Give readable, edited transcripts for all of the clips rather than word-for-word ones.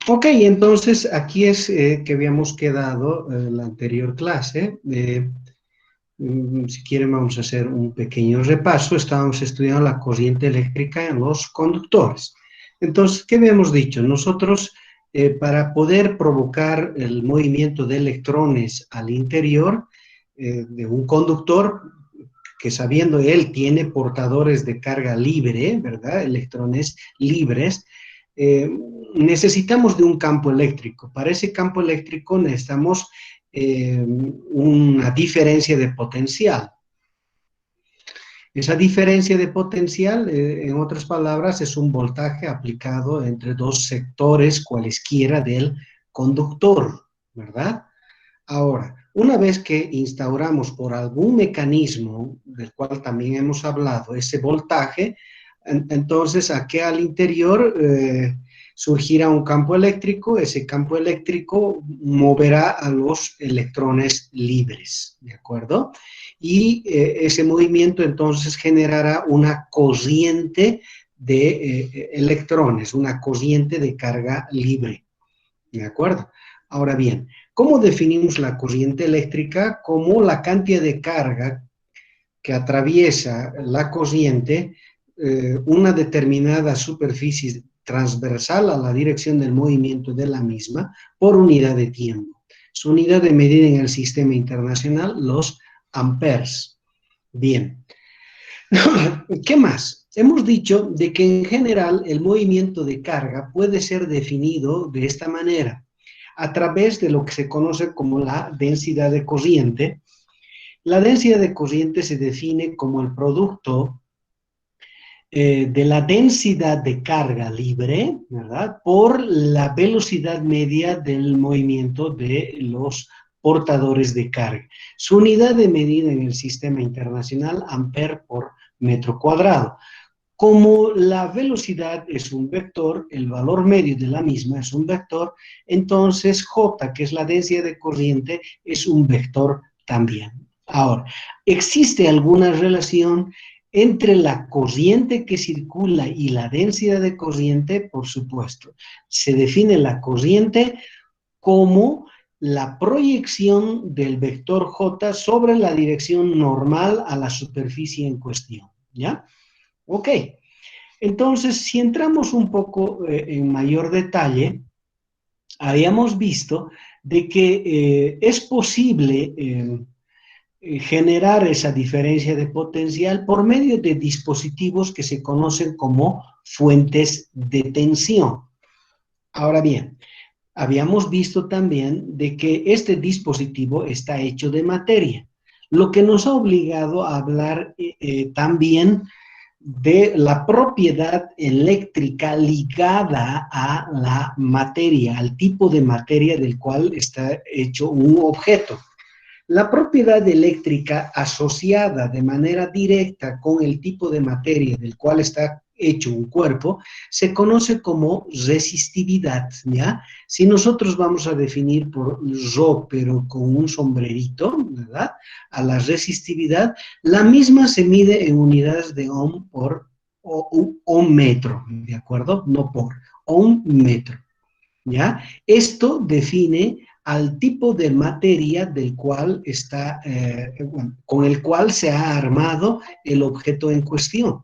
Ok, entonces aquí es que habíamos quedado en la anterior clase. Si quieren vamos a hacer un pequeño repaso. Estábamos estudiando la corriente eléctrica en los conductores. Entonces, ¿qué habíamos dicho? Nosotros, para poder provocar el movimiento de electrones al interior de un conductor, que sabiendo él tiene portadores de carga libre, ¿verdad? Electrones libres, eh, necesitamos de un campo eléctrico. Para ese campo eléctrico necesitamos una diferencia de potencial. Esa diferencia de potencial, en otras palabras, es un voltaje aplicado entre dos sectores cualesquiera del conductor, ¿verdad? Ahora, una vez que instauramos por algún mecanismo, del cual también hemos hablado, ese voltaje, entonces aquí al interior surgirá un campo eléctrico, ese campo eléctrico moverá a los electrones libres, ¿de acuerdo? Y ese movimiento entonces generará una corriente de electrones, una corriente de carga libre, ¿de acuerdo? Ahora bien, ¿cómo definimos la corriente eléctrica? Como la cantidad de carga que atraviesa la corriente una determinada superficie transversal a la dirección del movimiento de la misma por unidad de tiempo. Su unidad de medida en el sistema internacional, los amperes. Bien, ¿qué más? Hemos dicho de que en general el movimiento de carga puede ser definido de esta manera, a través de lo que se conoce como la densidad de corriente. La densidad de corriente se define como el producto de la densidad de carga libre, ¿verdad? Por la velocidad media del movimiento de los portadores de carga. Su unidad de medida en el sistema internacional, ampere por metro cuadrado. Como la velocidad es un vector, el valor medio de la misma es un vector, entonces J, que es la densidad de corriente, es un vector también. Ahora, ¿existe alguna relación entre la corriente que circula y la densidad de corriente? Por supuesto. Se define la corriente como la proyección del vector J sobre la dirección normal a la superficie en cuestión, ¿ya? Ok, entonces si entramos un poco en mayor detalle, habíamos visto de que es posible generar esa diferencia de potencial por medio de dispositivos que se conocen como fuentes de tensión. Ahora bien, habíamos visto también de que este dispositivo está hecho de materia, lo que nos ha obligado a hablar también de la propiedad eléctrica ligada a la materia, al tipo de materia del cual está hecho un objeto. La propiedad eléctrica asociada de manera directa con el tipo de materia del cual está hecho un cuerpo se conoce como resistividad, ¿ya? Si nosotros vamos a definir por Rho, pero con un sombrerito, ¿verdad? A la resistividad, la misma se mide en unidades de ohm por ohm metro, ¿de acuerdo? No por ohm metro, ¿ya? Esto define al tipo de materia del cual está, bueno, con el cual se ha armado el objeto en cuestión.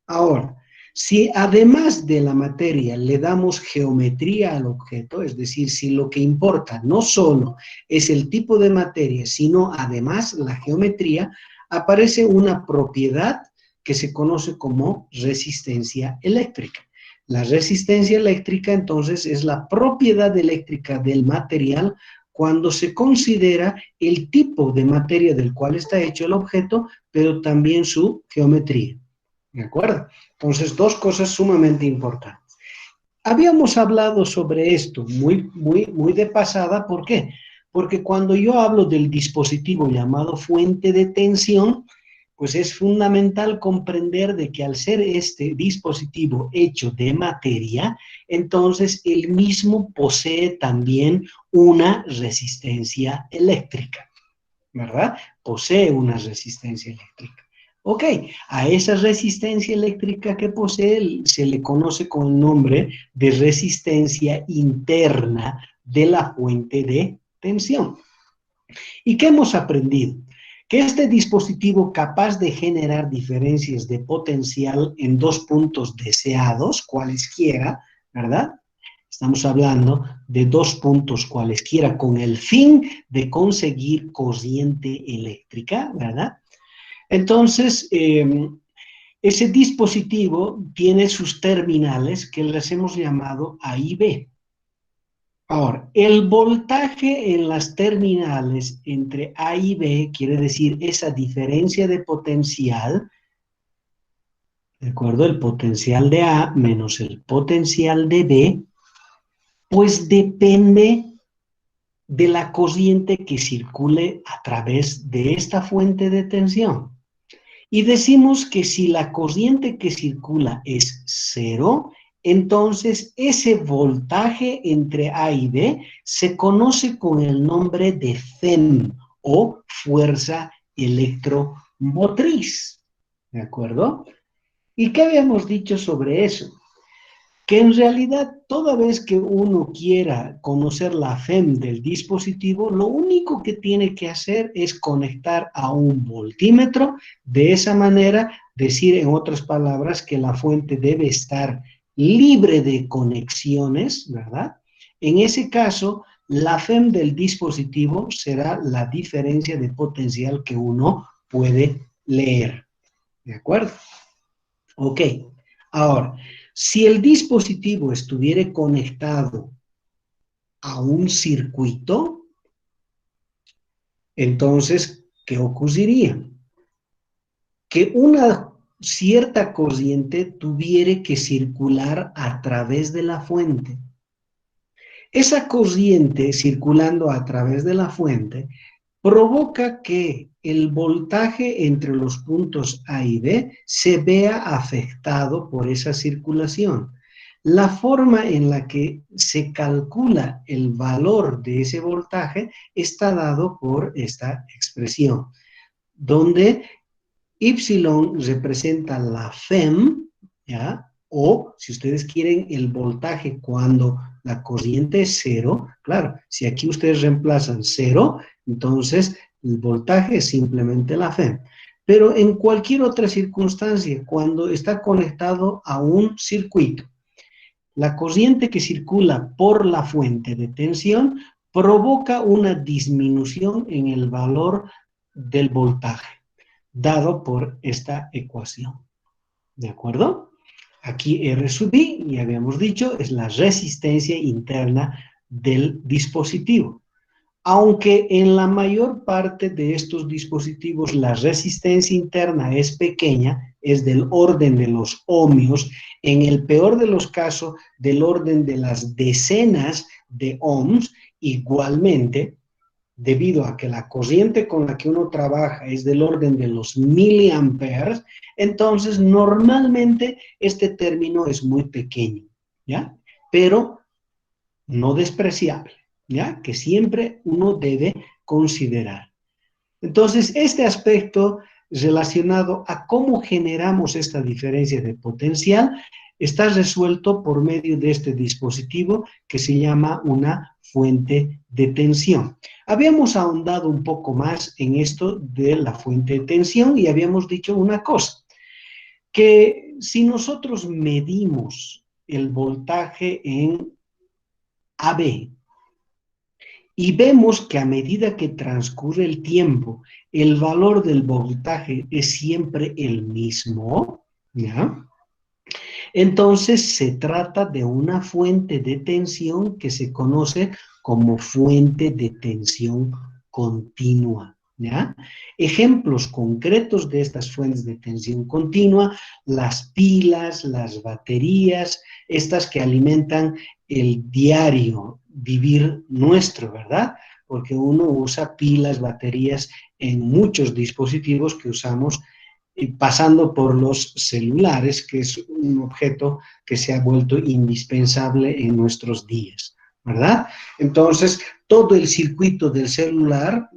Ahora, si además de la materia le damos geometría al objeto, es decir, si lo que importa no solo es el tipo de materia, sino además la geometría, aparece una propiedad que se conoce como resistencia eléctrica. La resistencia eléctrica, entonces, es la propiedad eléctrica del material cuando se considera el tipo de materia del cual está hecho el objeto, pero también su geometría. ¿De acuerdo? Entonces, dos cosas sumamente importantes. Habíamos hablado sobre esto muy de pasada. ¿Por qué? Porque cuando yo hablo del dispositivo llamado fuente de tensión, pues es fundamental comprender de que al ser este dispositivo hecho de materia, entonces el mismo posee también una resistencia eléctrica, ¿verdad? Posee una resistencia eléctrica. Ok, a esa resistencia eléctrica que posee se le conoce con el nombre de resistencia interna de la fuente de tensión. ¿Y qué hemos aprendido? Que este dispositivo capaz de generar diferencias de potencial en dos puntos deseados, cualesquiera, ¿verdad? Estamos hablando de dos puntos cualesquiera con el fin de conseguir corriente eléctrica, ¿verdad? Entonces, ese dispositivo tiene sus terminales que les hemos llamado A y B. Ahora, el voltaje en las terminales entre A y B quiere decir esa diferencia de potencial, ¿de acuerdo? El potencial de A menos el potencial de B, pues depende de la corriente que circule a través de esta fuente de tensión. Y decimos que si la corriente que circula es cero, entonces ese voltaje entre A y B se conoce con el nombre de FEM o fuerza electromotriz. ¿De acuerdo? ¿Y qué habíamos dicho sobre eso? Que en realidad toda vez que uno quiera conocer la FEM del dispositivo, lo único que tiene que hacer es conectar a un voltímetro, de esa manera decir en otras palabras que la fuente debe estar libre de conexiones, ¿verdad? En ese caso, la FEM del dispositivo será la diferencia de potencial que uno puede leer, ¿de acuerdo? Ok, ahora, si el dispositivo estuviera conectado a un circuito, entonces, ¿qué ocurriría? Que una cierta corriente tuviera que circular a través de la fuente. Esa corriente circulando a través de la fuente provoca que el voltaje entre los puntos A y B se vea afectado por esa circulación. La forma en la que se calcula el valor de ese voltaje está dado por esta expresión, donde Y representa la FEM, ¿ya? O, si ustedes quieren, el voltaje cuando la corriente es cero. Claro, si aquí ustedes reemplazan cero, entonces el voltaje es simplemente la FEM. Pero en cualquier otra circunstancia, cuando está conectado a un circuito, la corriente que circula por la fuente de tensión provoca una disminución en el valor del voltaje dado por esta ecuación. ¿De acuerdo? Aquí R sub I, ya habíamos dicho, es la resistencia interna del dispositivo. Aunque en la mayor parte de estos dispositivos la resistencia interna es pequeña, es del orden de los ohmios, en el peor de los casos del orden de las decenas de ohms, igualmente, debido a que la corriente con la que uno trabaja es del orden de los miliamperes, entonces normalmente este término es muy pequeño, ¿ya? Pero no despreciable, ¿ya? Que siempre uno debe considerar. Entonces, este aspecto relacionado a cómo generamos esta diferencia de potencial está resuelto por medio de este dispositivo que se llama una fuente de tensión. Habíamos ahondado un poco más en esto de la fuente de tensión y habíamos dicho una cosa, que si nosotros medimos el voltaje en AB, y vemos que a medida que transcurre el tiempo, el valor del voltaje es siempre el mismo, ¿ya? Entonces se trata de una fuente de tensión que se conoce como fuente de tensión continua, ¿ya? Ejemplos concretos de estas fuentes de tensión continua, las pilas, las baterías, estas que alimentan el diario vivir nuestro, ¿verdad? Porque uno usa pilas, baterías en muchos dispositivos que usamos, pasando por los celulares, que es un objeto que se ha vuelto indispensable en nuestros días, ¿verdad? Entonces, todo el circuito del celular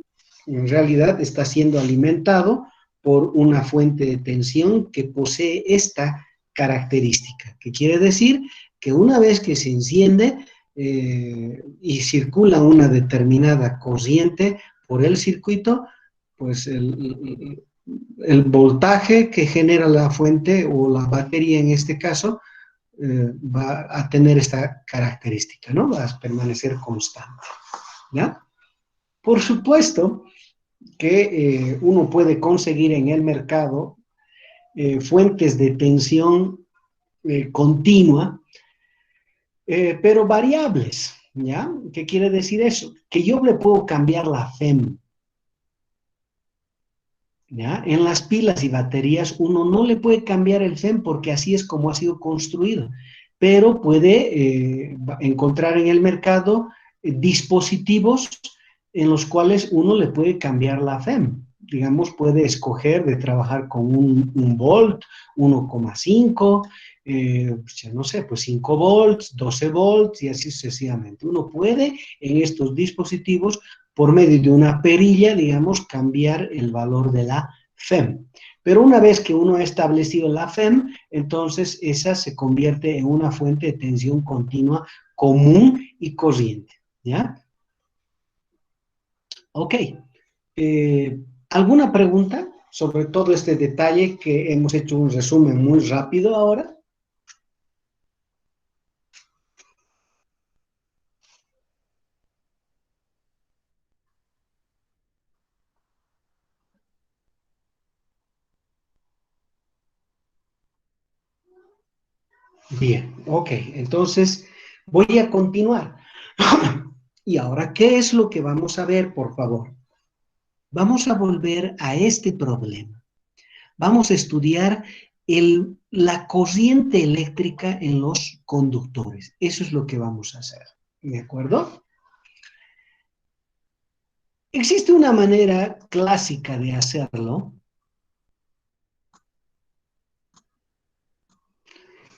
en realidad está siendo alimentado por una fuente de tensión que posee esta característica, que quiere decir que una vez que se enciende y circula una determinada corriente por el circuito, pues el voltaje que genera la fuente o la batería en este caso va a tener esta característica, ¿no? Va a permanecer constante, ¿ya? Por supuesto que uno puede conseguir en el mercado fuentes de tensión continua, pero variables, ¿ya? ¿Qué quiere decir eso? Que yo le puedo cambiar la FEM, ¿ya? En las pilas y baterías uno no le puede cambiar el FEM porque así es como ha sido construido, pero puede encontrar en el mercado dispositivos en los cuales uno le puede cambiar la FEM. Digamos, puede escoger de trabajar con un volt, 1,5, no sé, pues 5 volts, 12 volts y así sucesivamente. Uno puede en estos dispositivos por medio de una perilla, digamos, cambiar el valor de la FEM. Pero una vez que uno ha establecido la FEM, entonces esa se convierte en una fuente de tensión continua común y corriente, ¿ya? Ok. ¿Alguna pregunta sobre todo este detalle que hemos hecho un resumen muy rápido ahora? Bien, ok. Entonces voy a continuar. Y ahora, ¿qué es lo que vamos a ver, por favor? Vamos a volver a este problema. Vamos a estudiar la corriente eléctrica en los conductores. Eso es lo que vamos a hacer. ¿De acuerdo? Existe una manera clásica de hacerlo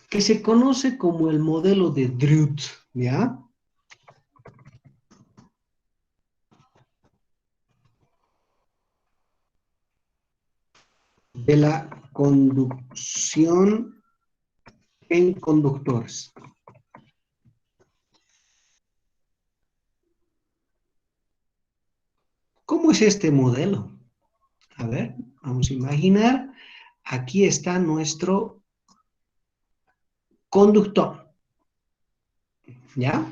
que se conoce como el modelo de Druth, ¿ya? De la conducción en conductores. ¿Cómo es este modelo? A ver, vamos a imaginar, aquí está nuestro conductor, ¿ya?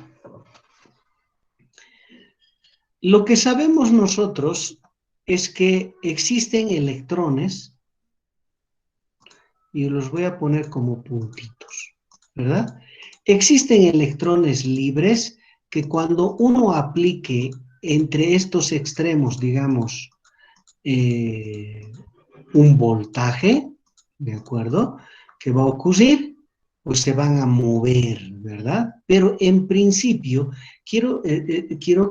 Lo que sabemos nosotros es que existen electrones, y los voy a poner como puntitos, ¿verdad? Existen electrones libres que cuando uno aplique entre estos extremos, digamos, eh, un voltaje, ¿de acuerdo? ¿Qué va a ocurrir? Pues se van a mover, ¿verdad? Pero en principio, quiero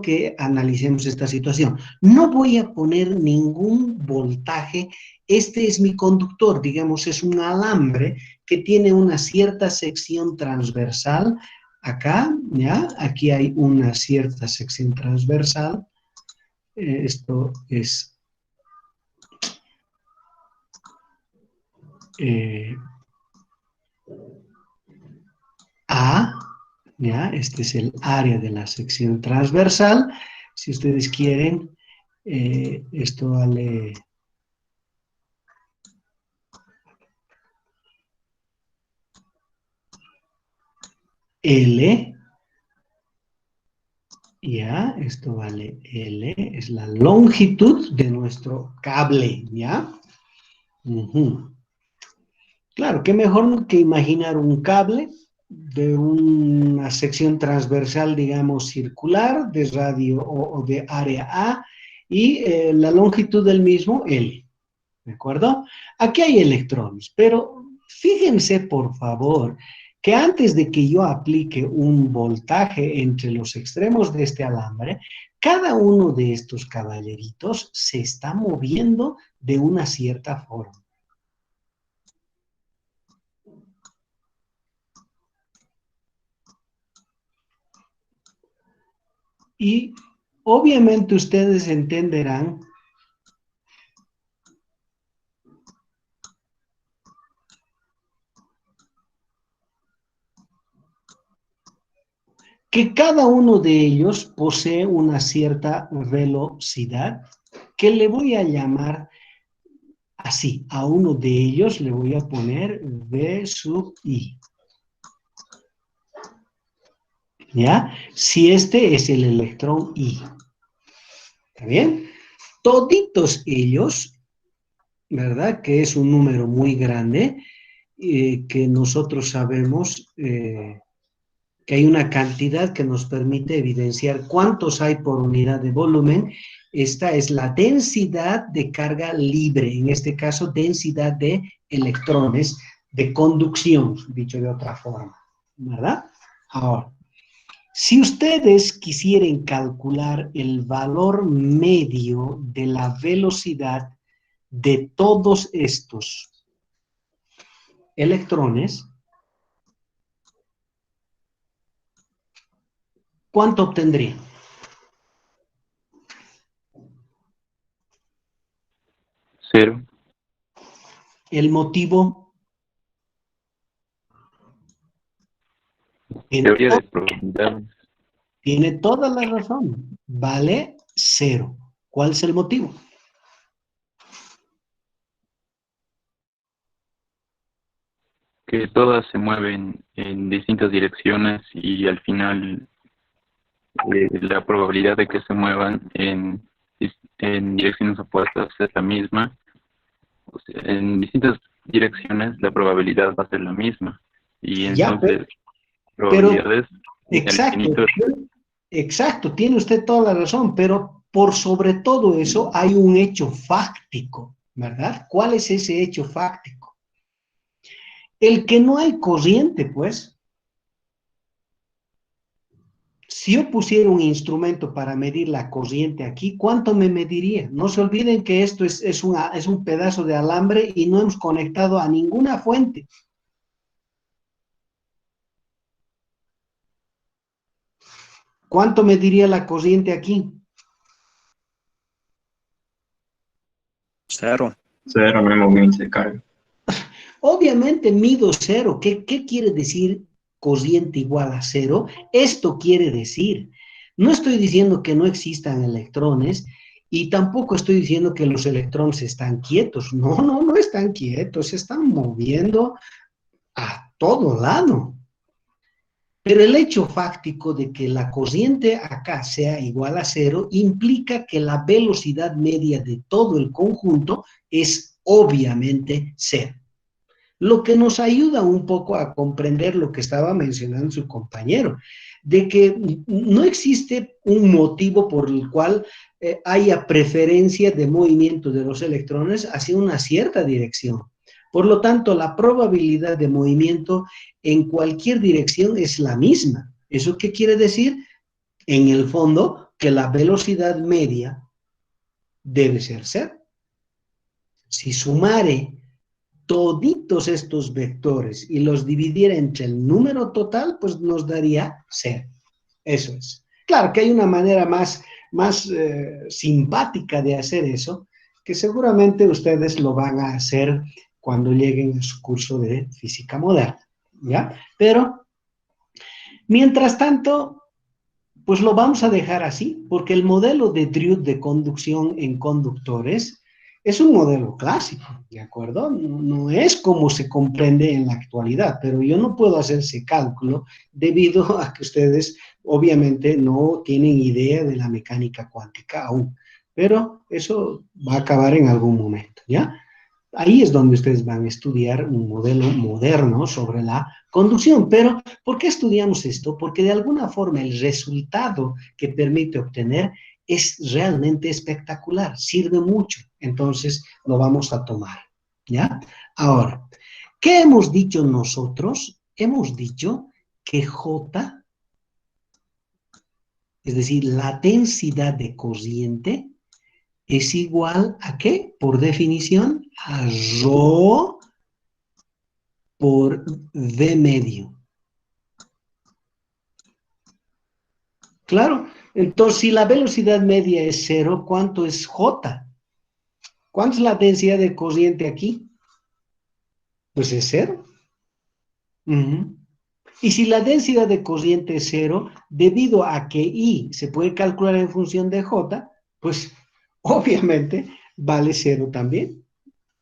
que analicemos esta situación. No voy a poner ningún voltaje. Este es mi conductor, digamos, es un alambre que tiene una cierta sección transversal. Acá, ¿ya? Aquí hay una cierta sección transversal. Esto es eh, A, ¿ya? Este es el área de la sección transversal. Si ustedes quieren, esto vale L, ¿ya? Esto vale L, es la longitud de nuestro cable, ¿ya? Uh-huh. Claro, qué mejor que imaginar un cable de una sección transversal, digamos, circular, de radio o de área A, y la longitud del mismo, L. ¿De acuerdo? Aquí hay electrones, pero fíjense, por favor, que antes de que yo aplique un voltaje entre los extremos de este alambre, cada uno de estos caballeritos se está moviendo de una cierta forma. Y obviamente ustedes entenderán que cada uno de ellos posee una cierta velocidad que le voy a llamar así. A uno de ellos le voy a poner V sub I. ¿Ya? Si este es el electrón I. ¿Está bien? Toditos ellos, ¿verdad? Que es un número muy grande, que nosotros sabemos que hay una cantidad que nos permite evidenciar cuántos hay por unidad de volumen. Esta es la densidad de carga libre, en este caso densidad de electrones de conducción, dicho de otra forma, ¿verdad? Ahora, si ustedes quisieran calcular el valor medio de la velocidad de todos estos electrones, ¿cuánto obtendrían? Cero. El motivo, tiene, Teoría de probabilidades. tiene toda la razón, vale cero. ¿Cuál es el motivo? Que todas se mueven en distintas direcciones y al final la probabilidad de que se muevan en direcciones opuestas es la misma. O sea, en distintas direcciones la probabilidad va a ser la misma. Y Ya, entonces pero probabilidades al exacto, infinito. exacto, tiene usted toda la razón, pero por sobre todo eso hay un hecho fáctico, ¿verdad? ¿Cuál es ese hecho fáctico? El que no hay corriente, pues. Si yo pusiera un instrumento para medir la corriente aquí, ¿cuánto me mediría? No se olviden que esto es un pedazo de alambre y no hemos conectado a ninguna fuente. ¿Cuánto mediría la corriente aquí? Cero. Cero, no hay movimiento de carga. Obviamente mido cero. ¿Qué quiere decir corriente igual a cero? Esto quiere decir, no estoy diciendo que no existan electrones y tampoco estoy diciendo que los electrones están quietos. No, no, no están quietos, se están moviendo a todo lado. Pero el hecho fáctico de que la corriente acá sea igual a cero implica que la velocidad media de todo el conjunto es obviamente cero. Lo que nos ayuda un poco a comprender lo que estaba mencionando su compañero, de que no existe un motivo por el cual haya preferencia de movimiento de los electrones hacia una cierta dirección. Por lo tanto, la probabilidad de movimiento en cualquier dirección es la misma. ¿Eso qué quiere decir? En el fondo, que la velocidad media debe ser cero. Si sumare toditos estos vectores y los dividiera entre el número total, pues nos daría cero. Eso es. Claro que hay una manera más simpática de hacer eso, que seguramente ustedes lo van a hacer cuando lleguen a su curso de física moderna, ¿ya? Pero, mientras tanto, pues lo vamos a dejar así, porque el modelo de Drude de conducción en conductores es un modelo clásico, ¿de acuerdo? No, no es como se comprende en la actualidad, pero yo no puedo hacer ese cálculo debido a que ustedes obviamente no tienen idea de la mecánica cuántica aún, pero eso va a acabar en algún momento, ¿ya? Ahí es donde ustedes van a estudiar un modelo moderno sobre la conducción. Pero, ¿por qué estudiamos esto? Porque de alguna forma el resultado que permite obtener es realmente espectacular, sirve mucho. Entonces, lo vamos a tomar, ¿ya? Ahora, ¿qué hemos dicho nosotros? Hemos dicho que J, es decir, la densidad de corriente, es igual a ¿qué? Por definición, a rho por V medio. Claro, entonces si la velocidad media es cero, ¿cuánto es J? ¿Cuánto es la densidad de corriente aquí? Pues es cero. Y si la densidad de corriente es cero, debido a que I se puede calcular en función de J, pues obviamente vale cero también.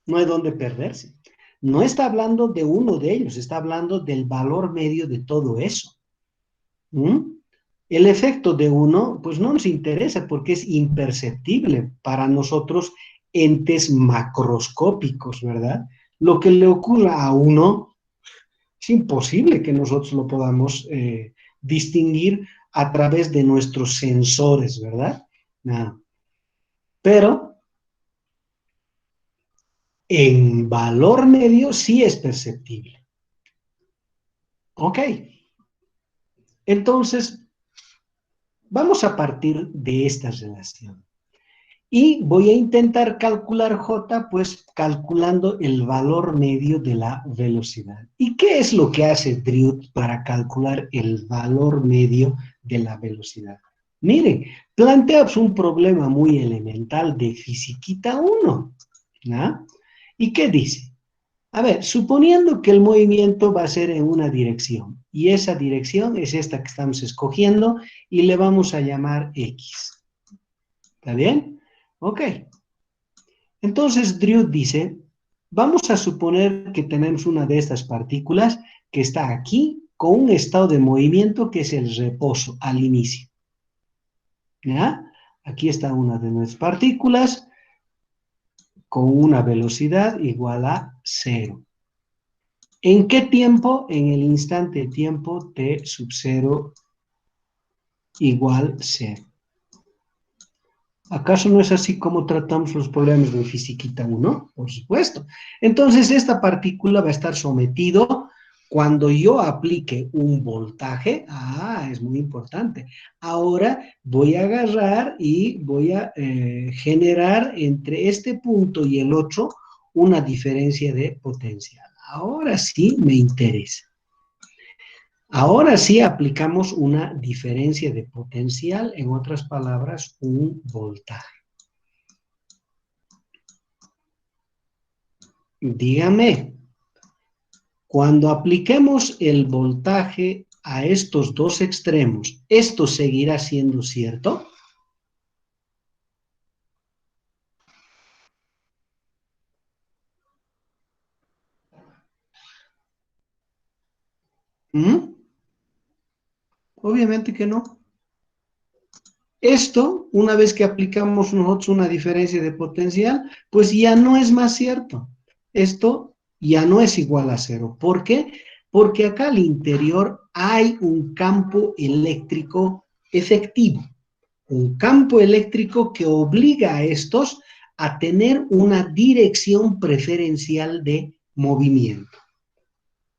No hay dónde perderse. No está hablando de uno de ellos, está hablando del valor medio de todo eso. ¿Mm? El efecto de uno, pues no nos interesa porque es imperceptible para nosotros entes macroscópicos, ¿verdad? Lo que le ocurra a uno es imposible que nosotros lo podamos distinguir a través de nuestros sensores, ¿verdad? Nada. Pero en valor medio sí es perceptible. Ok. Entonces, vamos a partir de esta relación. Y voy a intentar calcular J, pues calculando el valor medio de la velocidad. ¿Y qué es lo que hace Drude para calcular el valor medio de la velocidad? Miren, planteamos un problema muy elemental de fisiquita 1, ¿no? ¿Y qué dice? A ver, suponiendo que el movimiento va a ser en una dirección, y esa dirección es esta que estamos escogiendo, y le vamos a llamar X. ¿Está bien? Ok. Entonces Drude dice, vamos a suponer que tenemos una de estas partículas que está aquí con un estado de movimiento que es el reposo al inicio. ¿Ya? Aquí está una de nuestras partículas con una velocidad igual a 0. ¿En qué tiempo? En el instante de tiempo t sub 0 igual 0. ¿Acaso no es así como tratamos los problemas de fisiquita 1? Por supuesto. Entonces, esta partícula va a estar sometido cuando yo aplique un voltaje. Es muy importante. Ahora voy a agarrar y voy a generar entre este punto y el otro una diferencia de potencial. Ahora sí me interesa. Ahora sí aplicamos una diferencia de potencial, en otras palabras, un voltaje. Dígame, cuando apliquemos el voltaje a estos dos extremos, ¿esto seguirá siendo cierto? ¿Mm? Obviamente que no. Esto, una vez que aplicamos nosotros una diferencia de potencial, pues ya no es más cierto. Esto ya no es igual a cero. ¿Por qué? Porque acá al interior hay un campo eléctrico efectivo. Un campo eléctrico que obliga a estos a tener una dirección preferencial de movimiento.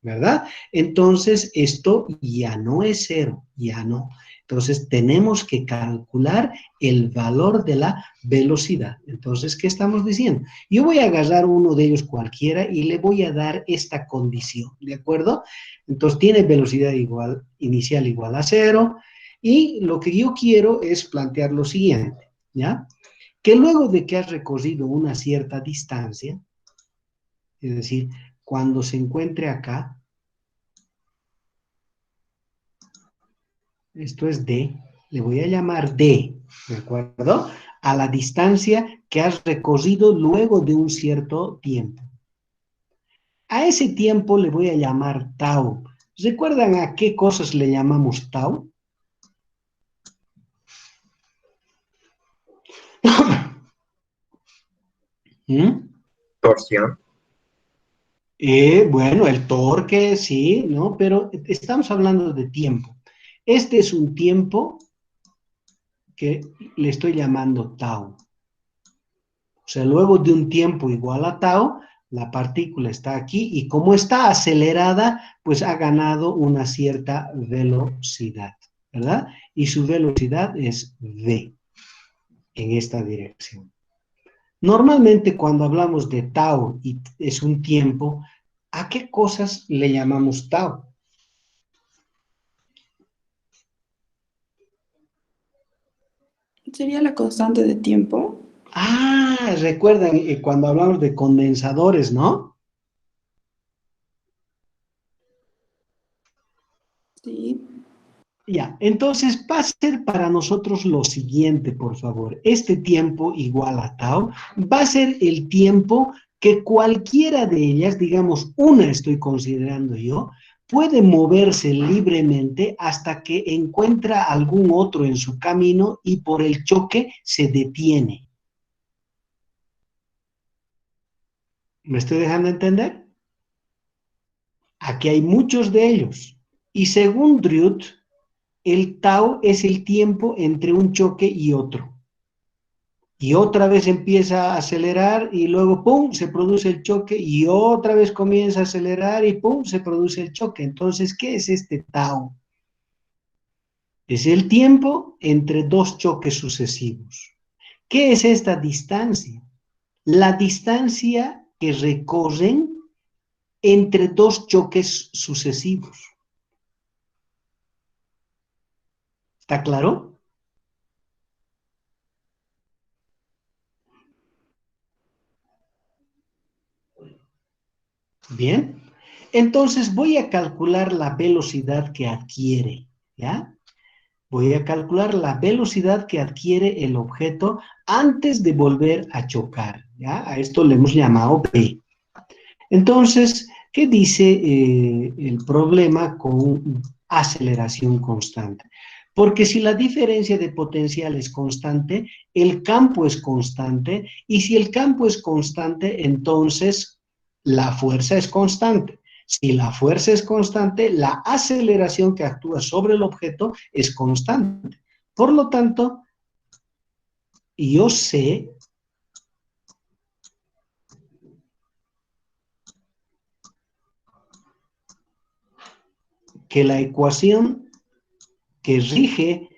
¿Verdad? Entonces, esto ya no es cero, ya no. Entonces, tenemos que calcular el valor de la velocidad. Entonces, ¿qué estamos diciendo? Yo voy a agarrar uno de ellos cualquiera y le voy a dar esta condición, ¿de acuerdo? Entonces, tiene velocidad igual, inicial igual a cero, y lo que yo quiero es plantear lo siguiente, ¿ya? Que luego de que has recorrido una cierta distancia, es decir, cuando se encuentre acá, esto es D, le voy a llamar D, ¿de acuerdo? A la distancia que has recorrido luego de un cierto tiempo. A ese tiempo le voy a llamar tau. ¿Recuerdan a qué cosas le llamamos tau? ¿Mm? Torsión. Bueno, el torque, sí, ¿no? Pero estamos hablando de tiempo. Este es un tiempo que le estoy llamando tau. O sea, luego de un tiempo igual a tau, la partícula está aquí y como está acelerada, pues ha ganado una cierta velocidad, ¿verdad? Y su velocidad es v en esta dirección. Normalmente cuando hablamos de tau y es un tiempo, ¿a qué cosas le llamamos tau? ¿Sería la constante de tiempo? Recuerdan cuando hablamos de condensadores, ¿no? Sí. Ya, entonces va a ser para nosotros lo siguiente, por favor. Este tiempo igual a tau va a ser el tiempo que cualquiera de ellas, digamos una estoy considerando yo, puede moverse libremente hasta que encuentra algún otro en su camino y por el choque se detiene. ¿Me estoy dejando entender? Aquí hay muchos de ellos. Y según Drude, el tau es el tiempo entre un choque y otro. Y otra vez empieza a acelerar y luego, ¡pum!, se produce el choque y otra vez comienza a acelerar y ¡pum!, se produce el choque. Entonces, ¿qué es este tau? Es el tiempo entre dos choques sucesivos. ¿Qué es esta distancia? La distancia que recorren entre dos choques sucesivos. ¿Está claro? Bien. Entonces voy a calcular la velocidad que adquiere, ¿ya? Voy a calcular la velocidad que adquiere el objeto antes de volver a chocar, ¿ya? A esto le hemos llamado B. Entonces, ¿qué dice el problema con aceleración constante? Porque si la diferencia de potencial es constante, el campo es constante, y si el campo es constante, entonces la fuerza es constante. Si la fuerza es constante, la aceleración que actúa sobre el objeto es constante. Por lo tanto, yo sé que la ecuación que rige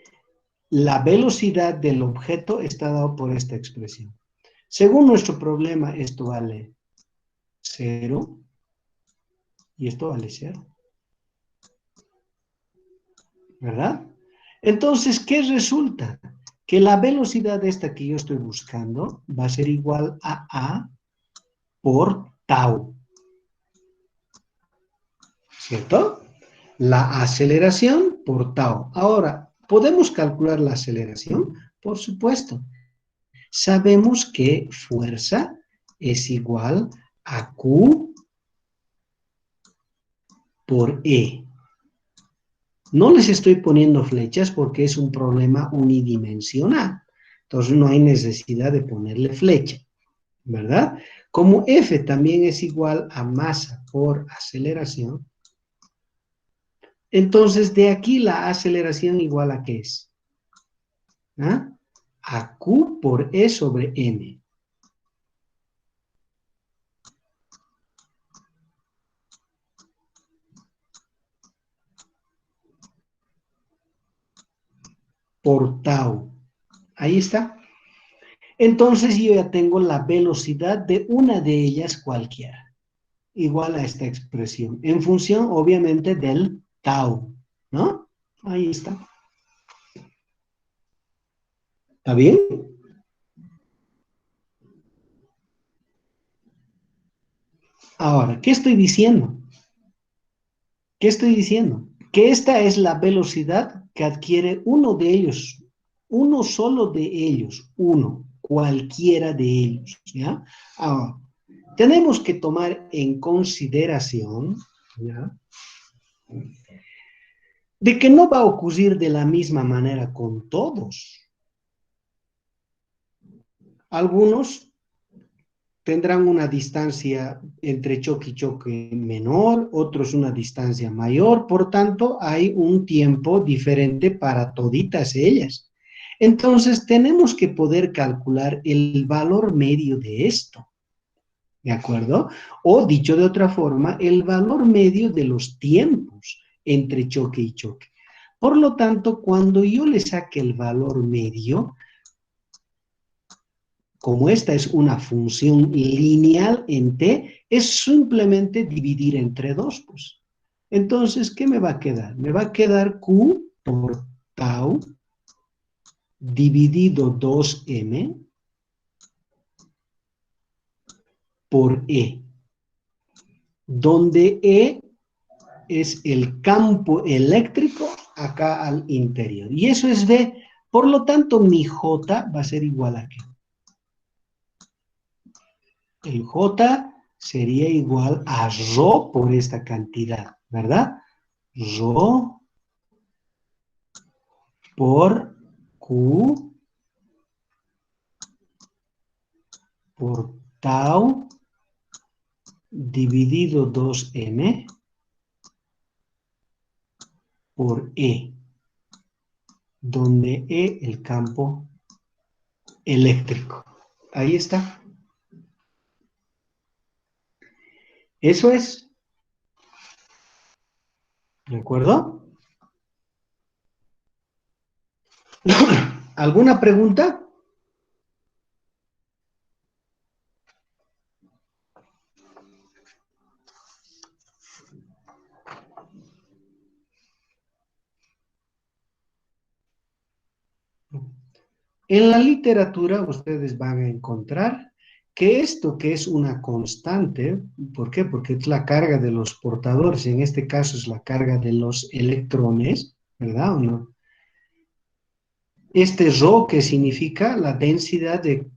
la velocidad del objeto está dado por esta expresión. Según nuestro problema, esto vale 0 y esto vale 0. ¿Verdad? Entonces, ¿qué resulta? Que la velocidad esta que yo estoy buscando va a ser igual a A por tau. ¿Cierto? La aceleración por tau. Ahora, ¿podemos calcular la aceleración? Por supuesto. Sabemos que fuerza es igual a Q por E. No les estoy poniendo flechas porque es un problema unidimensional. Entonces no hay necesidad de ponerle flecha, ¿verdad? Como F también es igual a masa por aceleración, entonces de aquí la aceleración igual a ¿qué es? ¿Ah? A Q por E sobre M. Por tau. Ahí está. Entonces yo ya tengo la velocidad de una de ellas cualquiera, igual a esta expresión, en función obviamente del tau, ¿no? Ahí está. ¿Está bien? Ahora, ¿qué estoy diciendo? ¿Qué estoy diciendo? Que esta es la velocidad que adquiere uno de ellos, uno solo de ellos, uno, cualquiera de ellos, ¿ya? Ahora, tenemos que tomar en consideración, ¿ya?, de que no va a ocurrir de la misma manera con todos. Algunos tendrán una distancia entre choque y choque menor, otros una distancia mayor, por tanto hay un tiempo diferente para toditas ellas. Entonces tenemos que poder calcular el valor medio de esto, ¿de acuerdo? O dicho de otra forma, el valor medio de los tiempos entre choque y choque. Por lo tanto, cuando yo le saque el valor medio, como esta es una función lineal en t, es simplemente dividir entre 2, pues. Entonces, ¿qué me va a quedar? Me va a quedar Q por tau dividido 2m por E, donde E es el campo eléctrico acá al interior. Y eso es V. Por lo tanto, mi J va a ser igual a ¿qué? El J sería igual a ρ por esta cantidad, ¿verdad? Ρ por Q por tau dividido 2m por E, donde E el campo eléctrico. Ahí está. Eso es. ¿De acuerdo? ¿Alguna pregunta? En la literatura ustedes van a encontrar que esto que es una constante, ¿por qué? Porque es la carga de los portadores, en este caso es la carga de los electrones, ¿verdad o no? Este ρ que significa la densidad de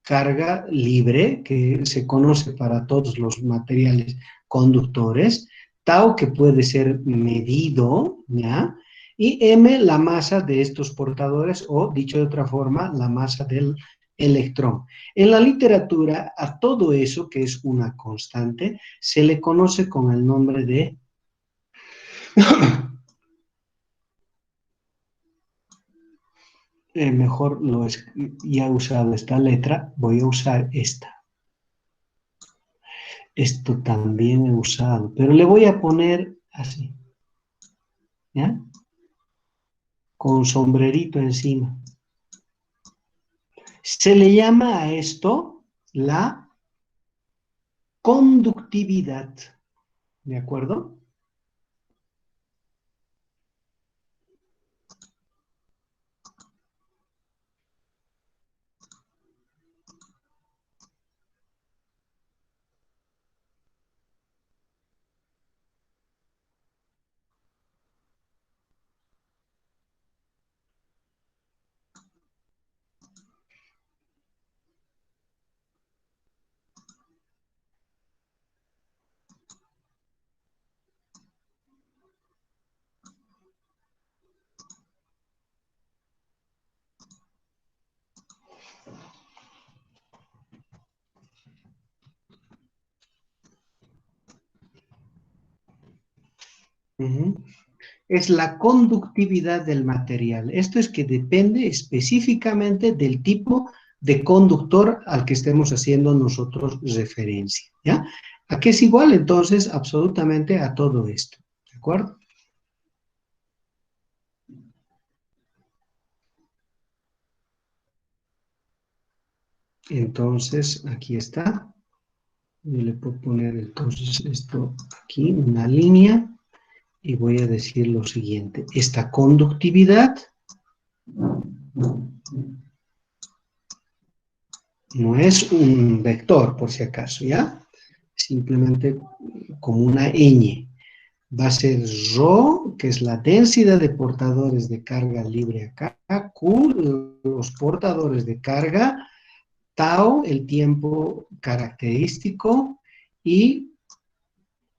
carga libre, que se conoce para todos los materiales conductores, tau que puede ser medido, ¿ya? Y m la masa de estos portadores, o dicho de otra forma, la masa del electrón. En la literatura, a todo eso, que es una constante, se le conoce con el nombre de mejor ya he usado esta letra, voy a usar esta. Esto también he usado, pero le voy a poner así, ¿ya? Con sombrerito encima. Se le llama a esto la conductividad, ¿de acuerdo? Es la conductividad del material. Esto es que depende específicamente del tipo de conductor al que estemos haciendo nosotros referencia, ¿ya? ¿A qué es igual? Entonces, absolutamente a todo esto, ¿de acuerdo? Entonces, aquí está. Yo le puedo poner entonces esto aquí, una línea, y voy a decir lo siguiente. Esta conductividad no es un vector, por si acaso, ¿ya? Simplemente como una ñ. Va a ser ρ, que es la densidad de portadores de carga libre acá, Q, los portadores de carga, tau, el tiempo característico, y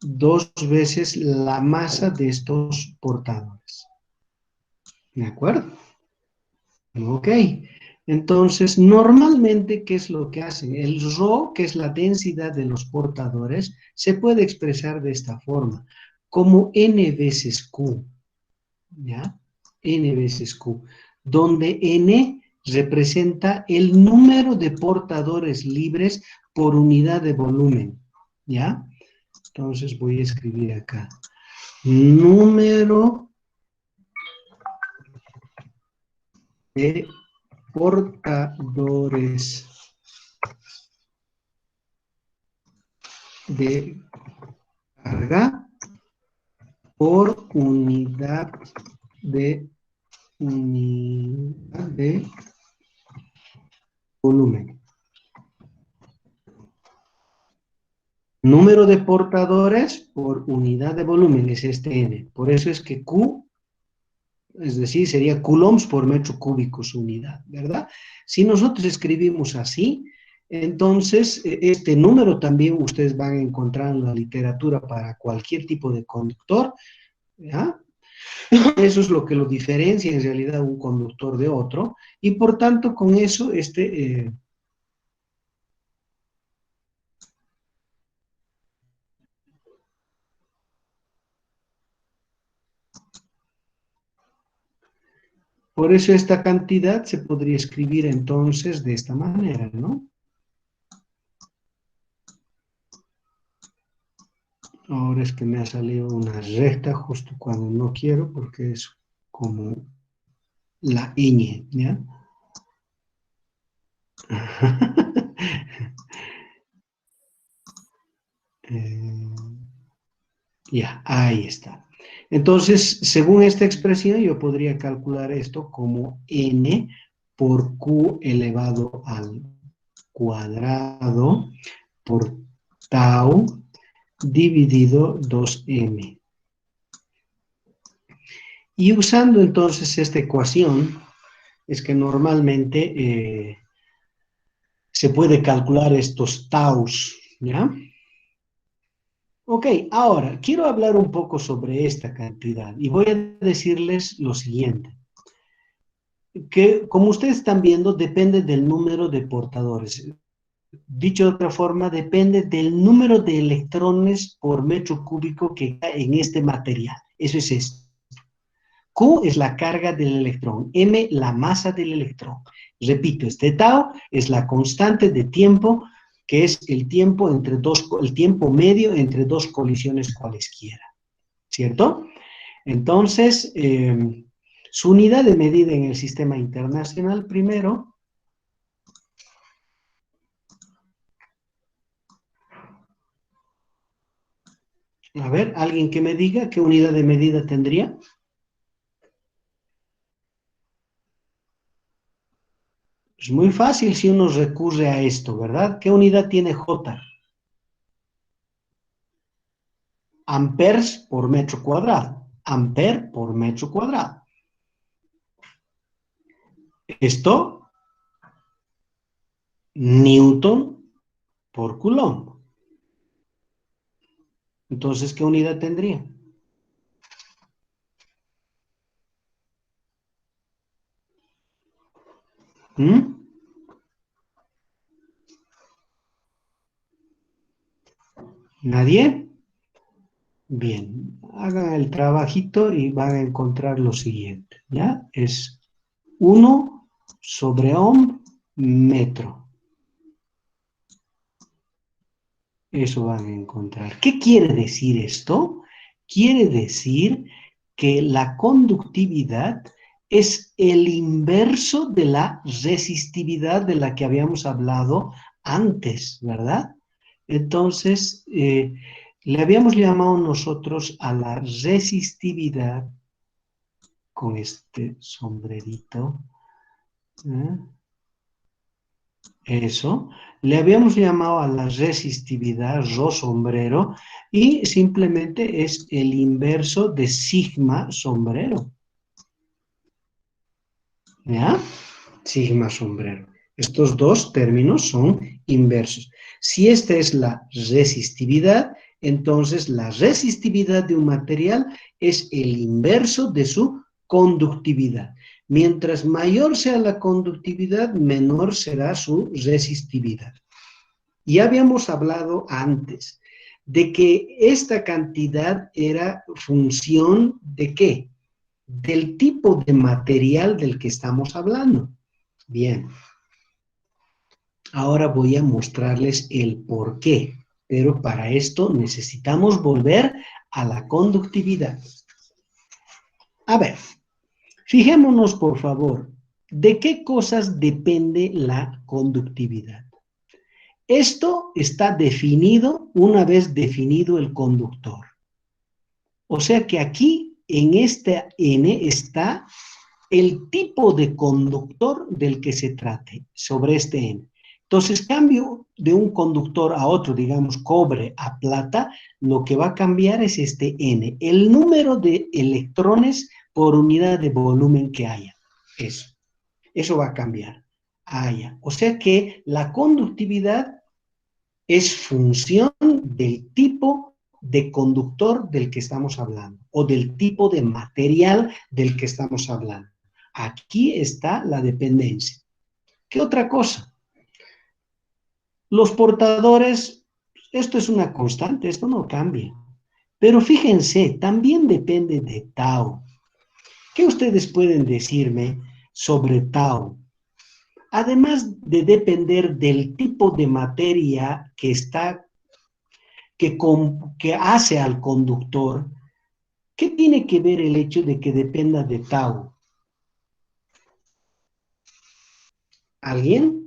2 veces la masa de estos portadores. ¿De acuerdo? Ok. Entonces, normalmente, ¿qué es lo que hacen? El ρ, que es la densidad de los portadores, se puede expresar de esta forma, como n veces q, ¿ya? N veces q, donde n representa el número de portadores libres por unidad de volumen, ¿ya? Entonces voy a escribir acá, número de portadores de carga por unidad de volumen. Número de portadores por unidad de volumen es este N. Por eso es que Q, es decir, sería coulombs por metro cúbico su unidad, ¿verdad? Si nosotros escribimos así, entonces este número también ustedes van a encontrar en la literatura para cualquier tipo de conductor, ¿ya? Eso es lo que lo diferencia en realidad un conductor de otro, y por tanto con eso por eso esta cantidad se podría escribir entonces de esta manera, ¿no? Ahora es que me ha salido una recta justo cuando no quiero, porque es como la ñ, ¿ya? Eh, ya, ahí está. Entonces, según esta expresión, yo podría calcular esto como n por q elevado al cuadrado por tau dividido 2m. Y usando entonces esta ecuación, es que normalmente se puede calcular estos taus, ¿ya? Ok, ahora quiero hablar un poco sobre esta cantidad y voy a decirles lo siguiente, que como ustedes están viendo depende del número de portadores. Dicho de otra forma, depende del número de electrones por metro cúbico que cae en este material. Eso es esto. Q es la carga del electrón, M la masa del electrón. Repito, este tau es la constante de tiempo, que es el tiempo medio entre dos colisiones cualesquiera, ¿cierto? Entonces, su unidad de medida en el sistema internacional, primero, a ver, alguien que me diga qué unidad de medida tendría. Es muy fácil si uno recurre a esto, ¿verdad? ¿Qué unidad tiene J? Amperes por metro cuadrado. Ampere por metro cuadrado. Esto, Newton por Coulomb. Entonces, ¿qué unidad tendría? ¿Mm? ¿Nadie? Bien, hagan el trabajito y van a encontrar lo siguiente, ¿ya? Es 1 sobre ohm metro. Eso van a encontrar. ¿Qué quiere decir esto? Quiere decir que la conductividad es el inverso de la resistividad de la que habíamos hablado antes, ¿verdad? Entonces, le habíamos llamado nosotros a la resistividad con este sombrerito, ¿eh? Eso, le habíamos llamado a la resistividad, rho sombrero, y simplemente es el inverso de sigma sombrero. ¿Ya? Sigma sombrero. Estos dos términos son inversos. Si esta es la resistividad, entonces la resistividad de un material es el inverso de su conductividad. Mientras mayor sea la conductividad, menor será su resistividad. Ya habíamos hablado antes de que esta cantidad era función ¿de qué? Del tipo de material del que estamos hablando. Bien. Ahora voy a mostrarles el por qué, pero para esto necesitamos volver a la conductividad. A ver, fijémonos por favor, ¿de qué cosas depende la conductividad? Esto está definido una vez definido el conductor. O sea que aquí en esta N está el tipo de conductor del que se trate sobre este N. Entonces cambio de un conductor a otro, digamos, cobre a plata, lo que va a cambiar es este N, el número de electrones por unidad de volumen que haya. Eso va a cambiar. Haya. O sea que la conductividad es función del tipo de conductor del que estamos hablando o del tipo de material del que estamos hablando. Aquí está la dependencia. ¿Qué otra cosa? Los portadores, esto es una constante, esto no cambia. Pero fíjense, también depende de tau. ¿Qué ustedes pueden decirme sobre tau? Además de depender del tipo de materia que hace al conductor, ¿qué tiene que ver el hecho de que dependa de tau? ¿Alguien?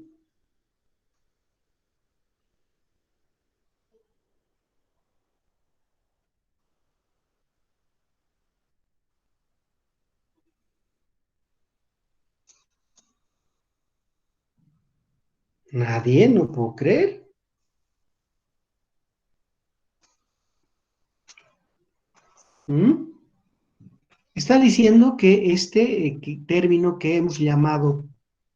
Nadie, no puedo creer. ¿Mm? Está diciendo que este término que hemos llamado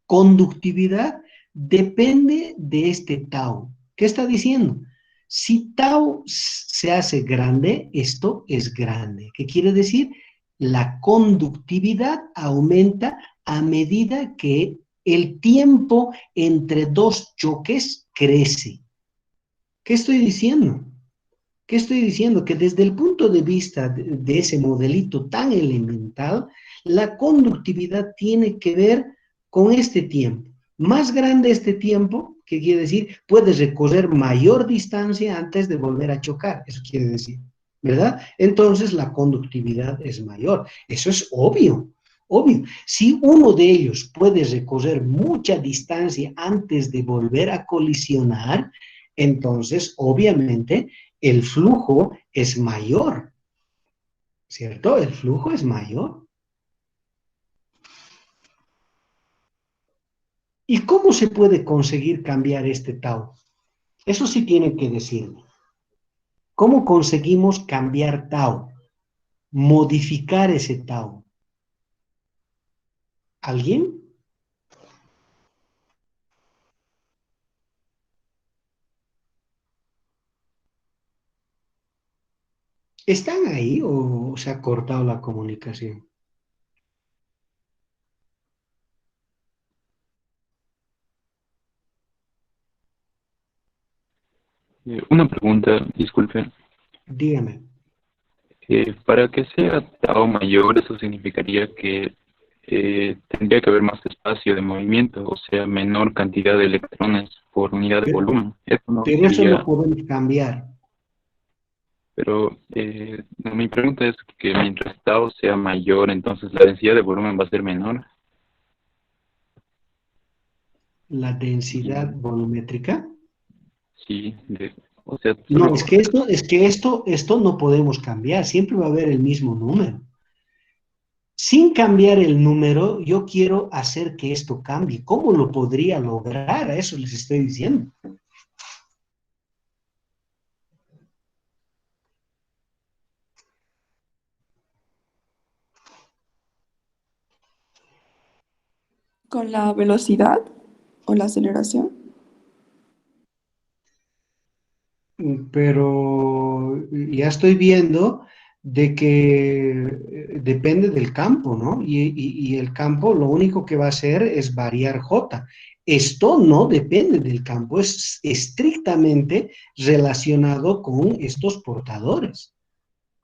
conductividad depende de este tau. ¿Qué está diciendo? Si tau se hace grande, esto es grande. ¿Qué quiere decir? La conductividad aumenta a medida que el tiempo entre dos choques crece. ¿Qué estoy diciendo? ¿Qué estoy diciendo? Que desde el punto de vista de ese modelito tan elemental, la conductividad tiene que ver con este tiempo. Más grande este tiempo, ¿qué quiere decir? Puedes recorrer mayor distancia antes de volver a chocar, eso quiere decir, ¿verdad? Entonces la conductividad es mayor. Eso es obvio, obvio. Si uno de ellos puede recorrer mucha distancia antes de volver a colisionar, entonces obviamente el flujo es mayor, ¿cierto? El flujo es mayor. ¿Y cómo se puede conseguir cambiar este tau? Eso sí tienen que decirme. ¿Cómo conseguimos cambiar tau? Modificar ese tau. ¿Alguien? ¿Están ahí o se ha cortado la comunicación? Una pregunta, disculpe. Dígame. Para que sea tau mayor, eso significaría que tendría que haber más espacio de movimiento, o sea, menor cantidad de electrones por unidad de Pero, volumen. Eso no pero eso lo sería, podemos cambiar. pero mi pregunta es que mientras tau sea mayor, entonces la densidad de volumen va a ser menor. La densidad Y volumétrica. sí, o sea, No, solo esto no podemos cambiar, siempre va a haber el mismo número. Sin cambiar el número, yo quiero hacer que esto cambie. ¿Cómo lo podría lograr? A eso les estoy diciendo. con la velocidad o la aceleración. Pero ya estoy viendo de que depende del campo, ¿no? Y el campo lo único que va a hacer es variar J. Esto no depende del campo, es estrictamente relacionado con estos portadores.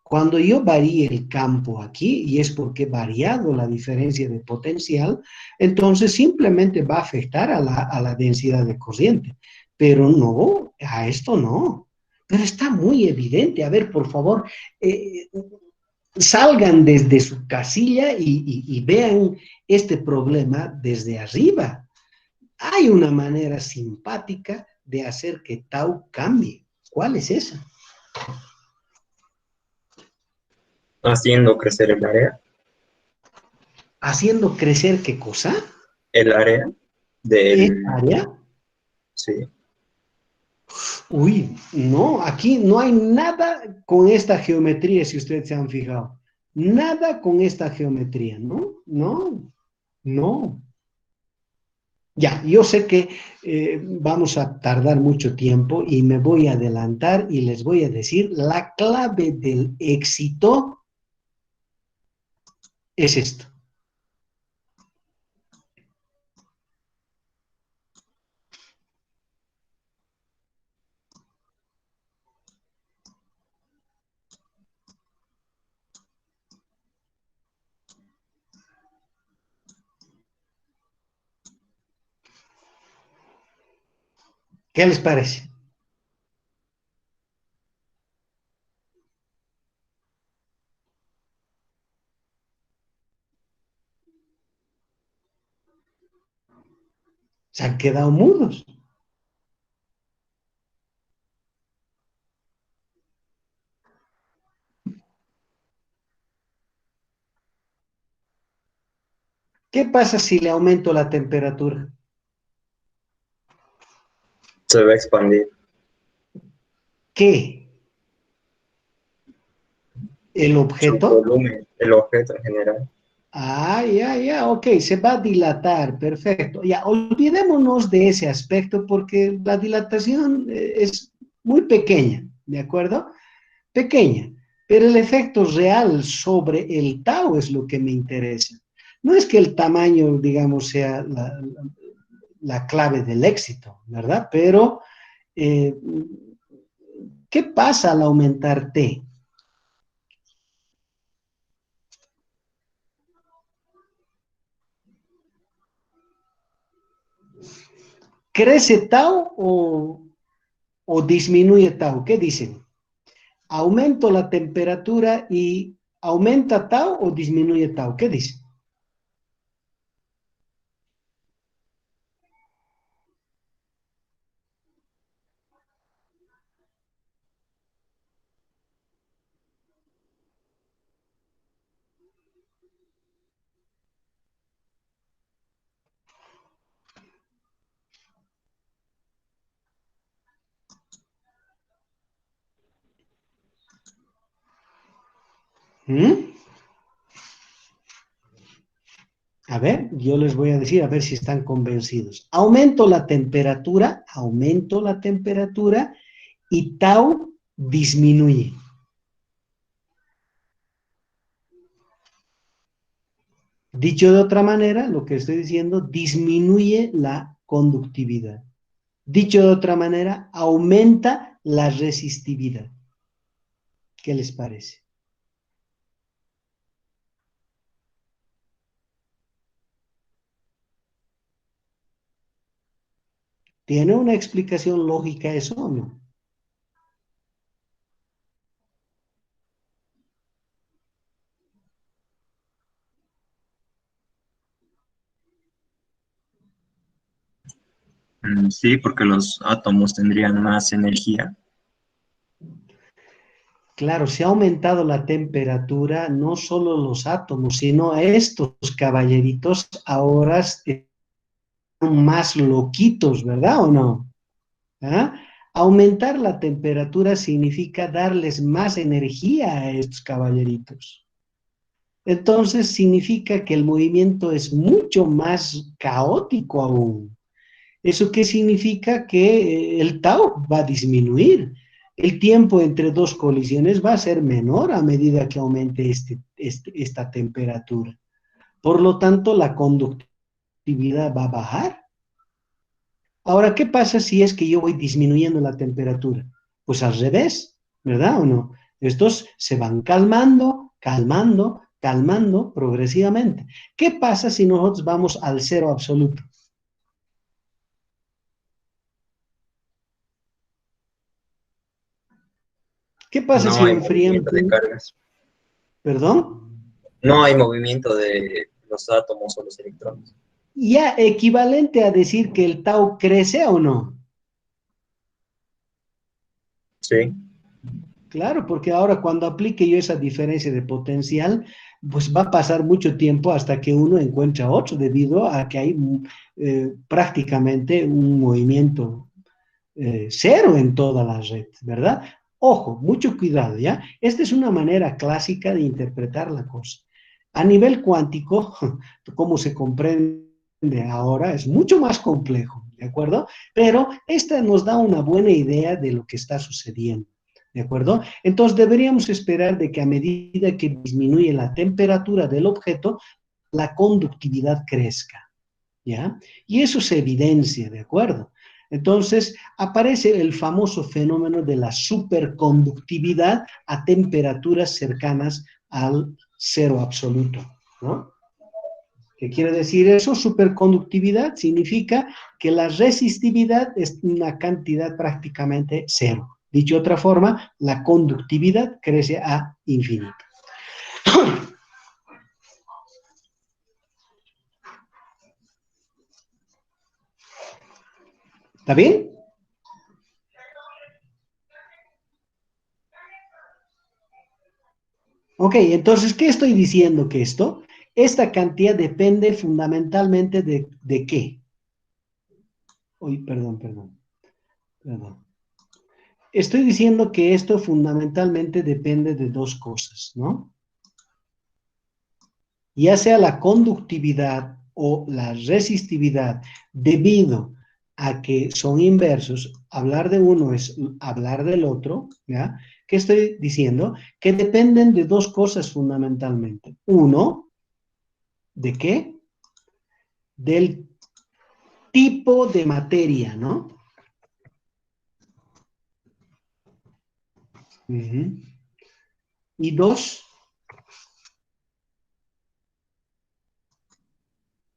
Cuando yo varíe el campo aquí, y es porque he variado la diferencia de potencial, entonces simplemente va a afectar a la densidad de corriente. Pero no, a esto no. Pero está muy evidente. A ver, por favor, eh, salgan desde su casilla y vean este problema desde arriba. Hay una manera simpática de hacer que tau cambie. ¿Cuál es esa? haciendo crecer Haciendo crecer qué cosa, el área esa del, área. sí, Uy, no, aquí no hay nada con esta geometría, si ustedes se han fijado. Nada con esta geometría, ¿no? No, no. Ya, yo sé que vamos a tardar mucho tiempo y me voy a adelantar y les voy a decir, la clave del éxito es esto. ¿Qué les parece? Se han quedado mudos. ¿Qué pasa si le aumento la temperatura? Se va a expandir. ¿Qué? ¿El Su objeto? volumen, el objeto en general. Ah, ya, ok, se va a dilatar, perfecto. Ya, olvidémonos de ese aspecto porque la dilatación es muy pequeña, ¿de acuerdo? Pequeña, pero el efecto real sobre el tau es lo que me interesa. No es que el tamaño, digamos, sea la clave del éxito, ¿verdad? Pero, eh, ¿qué pasa al aumentar T? ¿Crece tau o disminuye tau? ¿Qué dicen? ¿Aumento la temperatura y aumenta tau o disminuye tau? ¿Qué dice? ¿Mm? A ver, yo les voy a decir a ver si están convencidos. Aumento la temperatura y tau disminuye. Dicho de otra manera, lo que estoy diciendo, disminuye la conductividad. Dicho de otra manera, aumenta la resistividad. ¿Qué les parece? ¿Tiene una explicación lógica eso o no? Sí, porque los átomos tendrían más energía. Claro, se ha aumentado la temperatura, no solo los átomos, sino estos caballeritos ahora están más loquitos, ¿verdad o no? ¿Ah? Aumentar la temperatura significa darles más energía a estos caballeritos. Entonces significa que el movimiento es mucho más caótico aún. ¿Eso qué significa? Que el tau va a disminuir. El tiempo entre dos colisiones va a ser menor a medida que aumente esta temperatura. Por lo tanto, la conductividad va a bajar. Ahora, ¿qué pasa si es que yo voy disminuyendo la temperatura? Pues al revés, ¿verdad o no? Estos se van calmando, calmando, calmando progresivamente. ¿Qué pasa si nosotros vamos al cero absoluto? ¿Qué pasa No si hay enfrían? movimiento de cargas. ¿Perdón? No hay movimiento de los átomos o los electrones. Ya equivalente a decir que el tau crece o no. Sí. Claro, porque ahora cuando aplique yo esa diferencia de potencial, pues va a pasar mucho tiempo hasta que uno encuentra otro, debido a que hay prácticamente un movimiento cero en toda la red, ¿verdad? Ojo, mucho cuidado, ¿ya? Esta es una manera clásica de interpretar la cosa. A nivel cuántico, como se comprende ahora, es mucho más complejo, ¿de acuerdo? Pero esta nos da una buena idea de lo que está sucediendo, ¿de acuerdo? Entonces deberíamos esperar de que a medida que disminuye la temperatura del objeto, la conductividad crezca, ¿ya? Y eso se evidencia, ¿de acuerdo? Entonces, aparece el famoso fenómeno de la superconductividad a temperaturas cercanas al cero absoluto, ¿no? ¿Qué quiere decir eso? Superconductividad significa que la resistividad es una cantidad prácticamente cero. Dicho de otra forma, la conductividad crece a infinito. ¿Está bien? Ok, entonces, ¿qué estoy diciendo que esto? Esta cantidad depende fundamentalmente de ¿qué? Uy, perdón. Estoy diciendo que esto fundamentalmente depende de dos cosas, ¿no? Ya sea la conductividad o la resistividad, debido a que son inversos, hablar de uno es hablar del otro, ¿ya? ¿Qué estoy diciendo? Que dependen de dos cosas fundamentalmente. Uno, ¿de qué? Del tipo de materia, ¿no? Uh-huh. Y dos,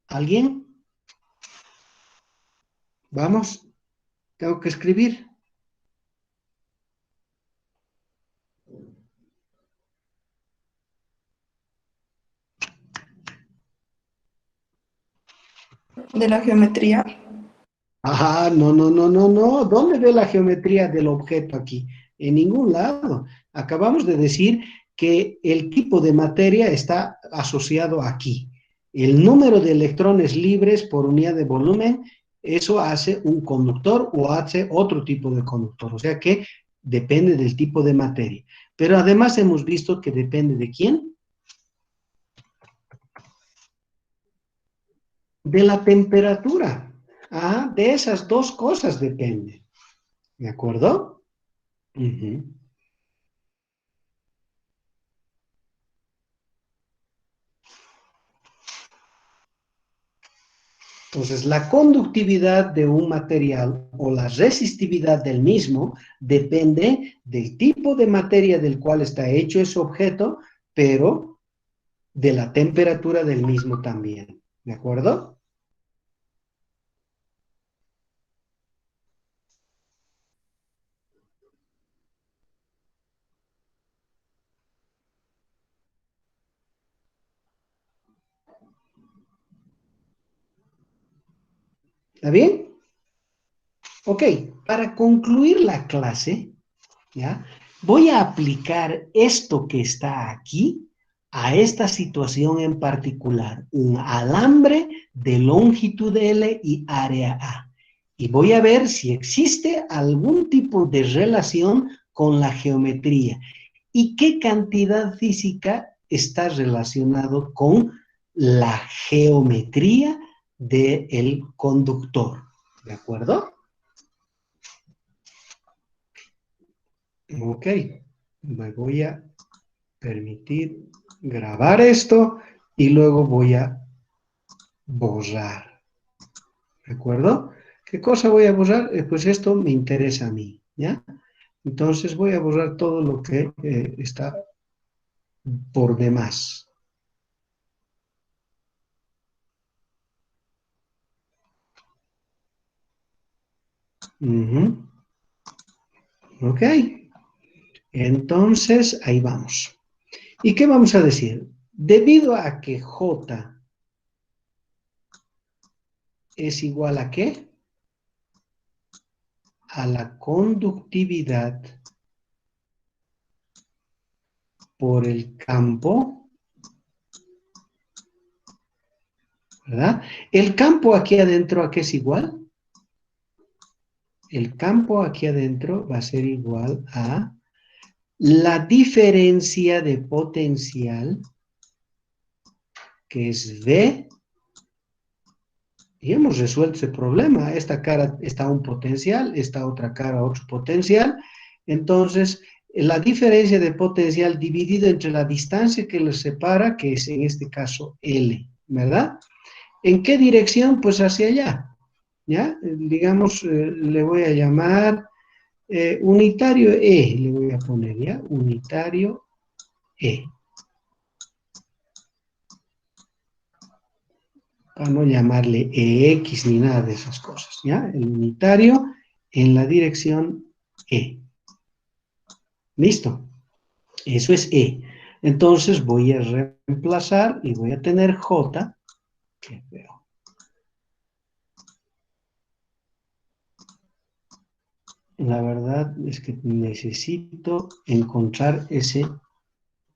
¿alguien? Vamos, tengo que escribir. De la geometría. Ajá, no. ¿Dónde ve la geometría del objeto aquí? En ningún lado. Acabamos de decir que el tipo de materia está asociado aquí. El número de electrones libres por unidad de volumen, eso hace un conductor o hace otro tipo de conductor. O sea que depende del tipo de materia. Pero además hemos visto que depende de quién. De la temperatura. Ah, de esas dos cosas depende. ¿De acuerdo? Ujú. Entonces, la conductividad de un material o la resistividad del mismo depende del tipo de materia del cual está hecho ese objeto, pero de la temperatura del mismo también. ¿De acuerdo? ¿Está bien? Ok, para concluir la clase, ¿ya? Voy a aplicar esto que está aquí a esta situación en particular, un alambre de longitud L y área A. Y voy a ver si existe algún tipo de relación con la geometría y qué cantidad física está relacionado con la geometría del conductor. ¿De acuerdo? Ok, me voy a permitir grabar esto y luego voy a borrar. ¿De acuerdo? ¿Qué cosa voy a borrar? Pues esto me interesa a mí, ¿ya? Entonces voy a borrar todo lo que está por demás. Uh-huh. Ok, entonces ahí vamos. ¿Y qué vamos a decir? Debido a que J es igual a ¿qué? A la conductividad por el campo, ¿verdad? El campo aquí adentro, ¿a qué es igual? el campo aquí adentro va a ser igual a la diferencia de potencial, que es V, y hemos resuelto ese problema. Esta cara está un potencial, esta otra cara otro potencial. Entonces, la diferencia de potencial dividido entre la distancia que los separa, que es en este caso L, ¿verdad? ¿En qué dirección? Pues hacia allá, ¿ya? Digamos, le voy a llamar unitario E, le voy a poner, ¿ya? Unitario E. Para no llamarle EX ni nada de esas cosas, ¿ya? El unitario en la dirección E. ¿Listo? Eso es E. Entonces voy a reemplazar y voy a tener J, que veo. La verdad es que necesito encontrar ese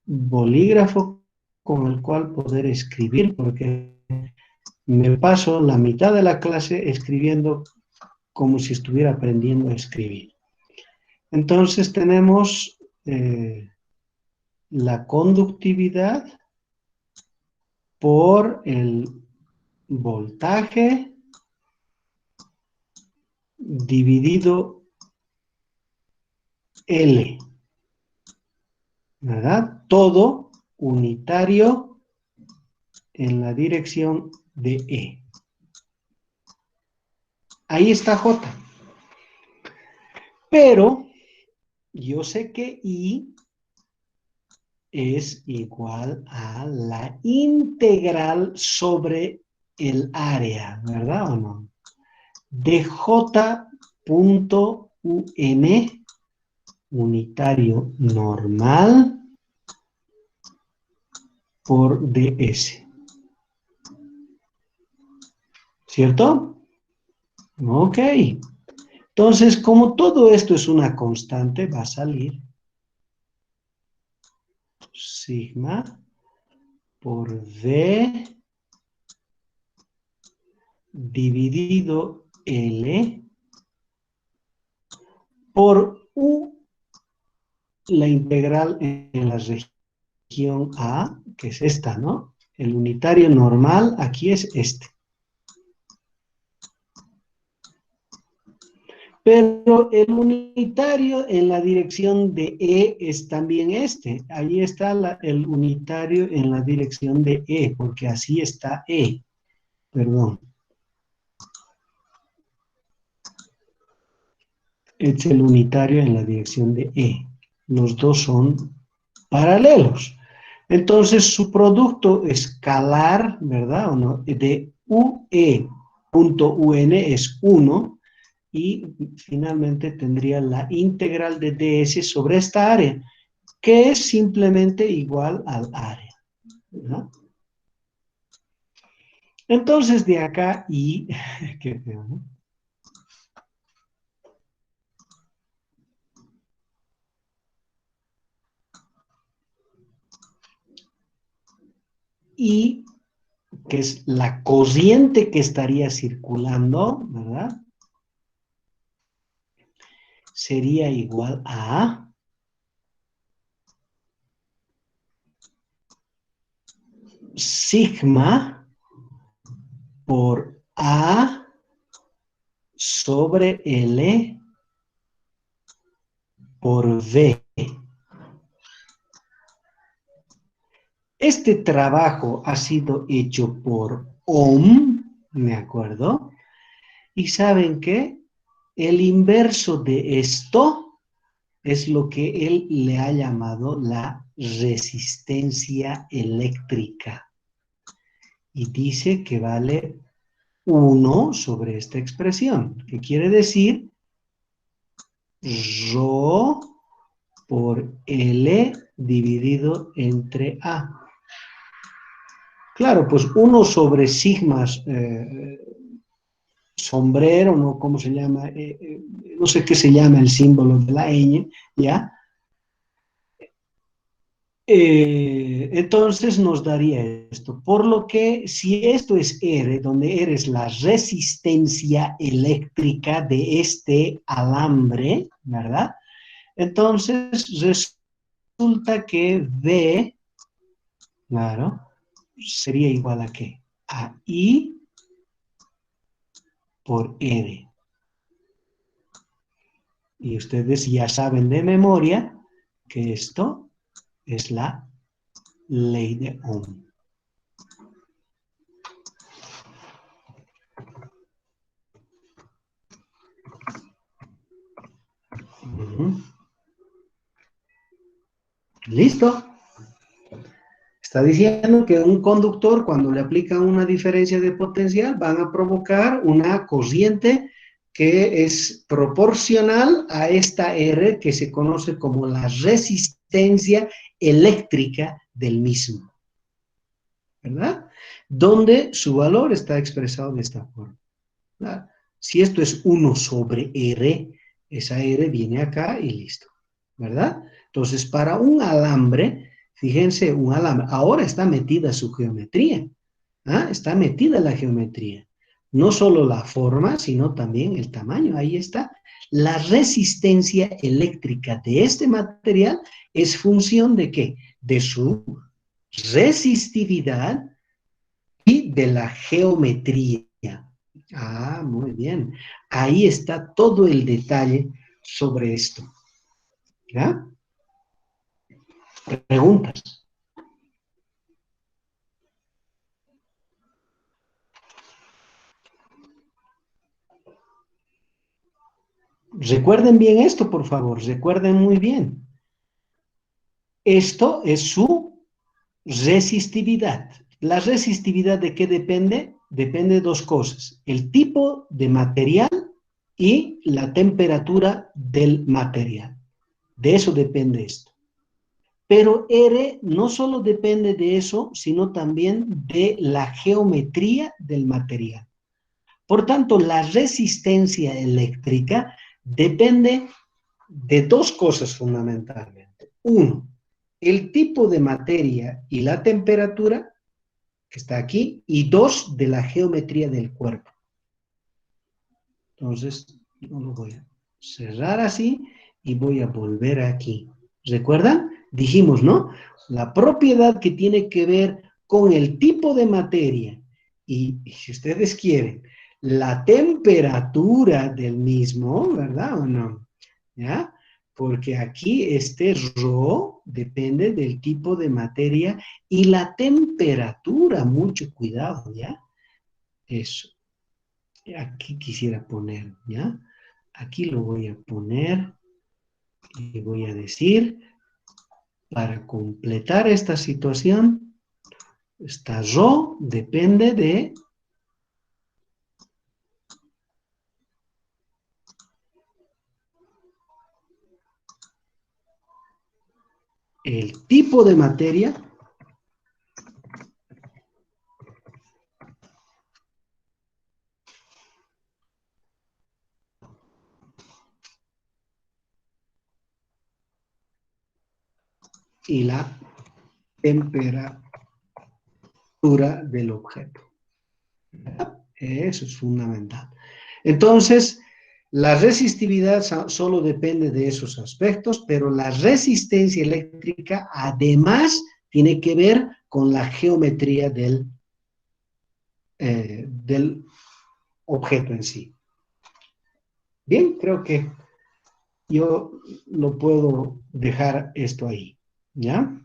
bolígrafo con el cual poder escribir, porque me paso la mitad de la clase escribiendo como si estuviera aprendiendo a escribir. Entonces tenemos la conductividad por el voltaje dividido L, ¿verdad? Todo unitario en la dirección de E. Ahí está J. Pero yo sé que I es igual a la integral sobre el área, ¿verdad o no? De J.Un unitario normal por ds. ¿Cierto? Ok. Entonces, como todo esto es una constante, va a salir sigma por V dividido L por U, la integral en la región A, que es esta, ¿no? El unitario normal aquí es este. Pero el unitario en la dirección de E es también este. Ahí está el unitario en la dirección de E, porque así está E. Perdón. Es el unitario en la dirección de E. Los dos son paralelos. Entonces, su producto escalar, ¿verdad o no? De UE.UN es 1. Y finalmente tendría la integral de ds sobre esta área, que es simplemente igual al área, ¿no? Entonces de acá y, qué feo, ¿no? Y, que es la corriente que estaría circulando, ¿verdad? Sería igual a sigma por A sobre L por V. Este trabajo ha sido hecho por Ohm, ¿de acuerdo? Y ¿saben qué? El inverso de esto es lo que él le ha llamado la resistencia eléctrica. Y dice que vale 1 sobre esta expresión, que quiere decir Rho por L dividido entre A. Claro, pues 1 sobre sigmas sombrero, ¿no? ¿Cómo se llama? No sé qué se llama el símbolo de la ñ, ¿ya? Entonces nos daría esto. Por lo que si esto es R, donde R es la resistencia eléctrica de este alambre, ¿verdad? Entonces resulta que V, claro, sería igual a ¿qué? A I por R. Y ustedes ya saben de memoria que esto es la ley de Ohm. ¿Listo? Está diciendo que un conductor, cuando le aplican una diferencia de potencial, van a provocar una corriente que es proporcional a esta R que se conoce como la resistencia eléctrica del mismo. ¿Verdad? Donde su valor está expresado de esta forma. ¿Verdad? Si esto es 1 sobre R, esa R viene acá y listo. ¿Verdad? Entonces, para un alambre, fíjense, un alambre, ahora está metida su geometría. ¿Ah? Está metida la geometría. No solo la forma, sino también el tamaño. Ahí está. La resistencia eléctrica de este material es función de ¿qué? De su resistividad y de la geometría. Ah, muy bien. Ahí está todo el detalle sobre esto. ¿Ya? Preguntas. Recuerden bien esto, por favor. Recuerden muy bien. Esto es su resistividad. ¿La resistividad de qué depende? Depende de dos cosas. El tipo de material y la temperatura del material. De eso depende esto. Pero R no solo depende de eso, sino también de la geometría del material. Por tanto, la resistencia eléctrica depende de dos cosas fundamentalmente. Uno, el tipo de materia y la temperatura, que está aquí, y dos, de la geometría del cuerpo. Entonces, yo lo voy a cerrar así y voy a volver aquí. ¿Recuerdan? Dijimos, ¿no? La propiedad que tiene que ver con el tipo de materia y, si ustedes quieren, la temperatura del mismo, ¿verdad o no? ¿Ya? Porque aquí este ρ depende del tipo de materia y la temperatura, mucho cuidado, ¿ya? Eso. Aquí quisiera poner, ¿ya? Aquí lo voy a poner y voy a decir, para completar esta situación, esta ρ depende de el tipo de materia y la temperatura del objeto. Eso es fundamental. Entonces, la resistividad solo depende de esos aspectos, pero la resistencia eléctrica además tiene que ver con la geometría del objeto en sí. Bien, creo que yo lo puedo dejar esto ahí, ¿ya?